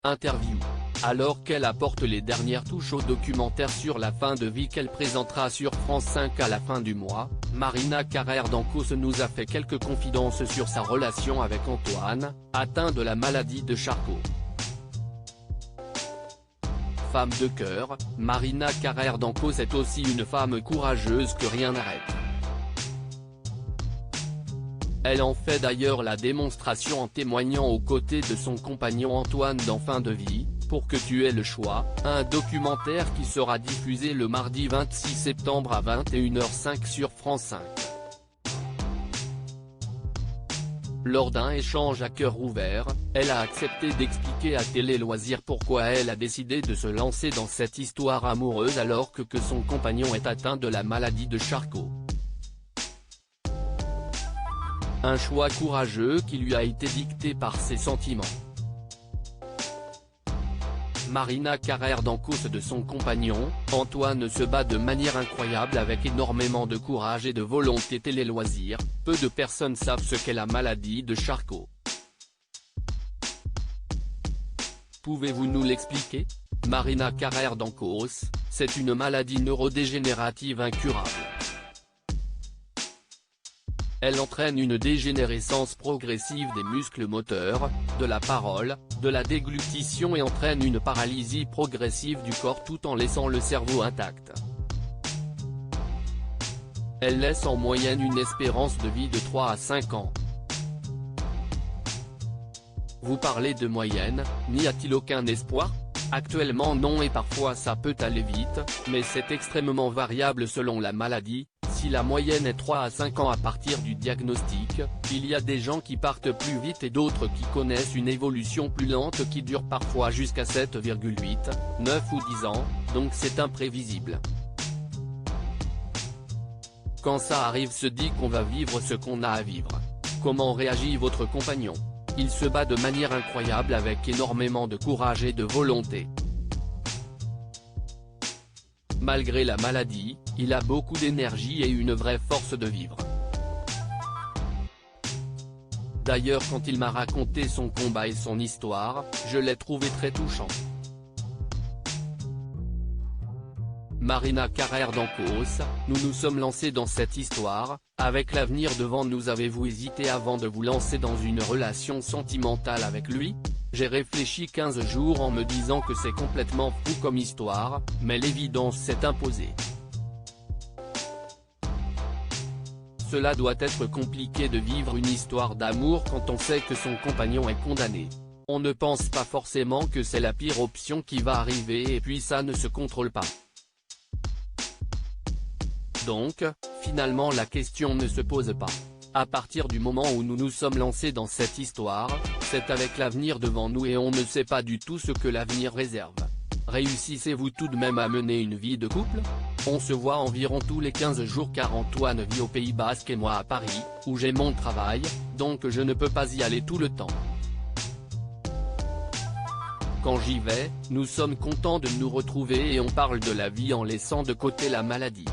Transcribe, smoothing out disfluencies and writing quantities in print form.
Interview. Alors qu'elle apporte les dernières touches au documentaire sur la fin de vie qu'elle présentera sur France 5 à la fin du mois, Marina Carrère d'Ancos nous a fait quelques confidences sur sa relation avec Antoine, atteint de la maladie de Charcot. Femme de cœur, Marina Carrère d'Ancos est aussi une femme courageuse que rien n'arrête. Elle en fait d'ailleurs la démonstration en témoignant aux côtés de son compagnon Antoine dans Fin de vie, pour que tu aies le choix, un documentaire qui sera diffusé le mardi 26 septembre à 21h05 sur France 5. Lors d'un échange à cœur ouvert, elle a accepté d'expliquer à Télé Loisirs pourquoi elle a décidé de se lancer dans cette histoire amoureuse alors que son compagnon est atteint de la maladie de Charcot. Un choix courageux qui lui a été dicté par ses sentiments. Marina Carrère d'Ancos de son compagnon, Antoine se bat de manière incroyable avec énormément de courage et de volonté. Télé Loisirs, peu de personnes savent ce qu'est la maladie de Charcot. Pouvez-vous nous l'expliquer? Marina Carrère d'Ancos, c'est une maladie neurodégénérative incurable. Elle entraîne une dégénérescence progressive des muscles moteurs, de la parole, de la déglutition et entraîne une paralysie progressive du corps tout en laissant le cerveau intact. Elle laisse en moyenne une espérance de vie de 3 à 5 ans. Vous parlez de moyenne, n'y a-t-il aucun espoir? Actuellement non et parfois ça peut aller vite, mais c'est extrêmement variable selon la maladie. Si la moyenne est 3 à 5 ans à partir du diagnostic, il y a des gens qui partent plus vite et d'autres qui connaissent une évolution plus lente qui dure parfois jusqu'à 7,8, 9 ou 10 ans, donc c'est imprévisible. Quand ça arrive se dit qu'on va vivre ce qu'on a à vivre. Comment réagit votre compagnon? Il se bat de manière incroyable avec énormément de courage et de volonté. Malgré la maladie, il a beaucoup d'énergie et une vraie force de vivre. D'ailleurs quand il m'a raconté son combat et son histoire, je l'ai trouvé très touchant. Marina Carrère d'Ancos, nous nous sommes lancés dans cette histoire, avec l'avenir devant nous. Avez-vous hésité avant de vous lancer dans une relation sentimentale avec lui? J'ai réfléchi 15 jours en me disant que c'est complètement fou comme histoire, mais l'évidence s'est imposée. Cela doit être compliqué de vivre une histoire d'amour quand on sait que son compagnon est condamné. On ne pense pas forcément que c'est la pire option qui va arriver et puis ça ne se contrôle pas. Donc, finalement la question ne se pose pas. À partir du moment où nous nous sommes lancés dans cette histoire, c'est avec l'avenir devant nous et on ne sait pas du tout ce que l'avenir réserve. Réussissez-vous tout de même à mener une vie de couple? On se voit environ tous les 15 jours car Antoine vit au Pays Basque et moi à Paris, où j'ai mon travail, donc je ne peux pas y aller tout le temps. Quand j'y vais, nous sommes contents de nous retrouver et on parle de la vie en laissant de côté la maladie.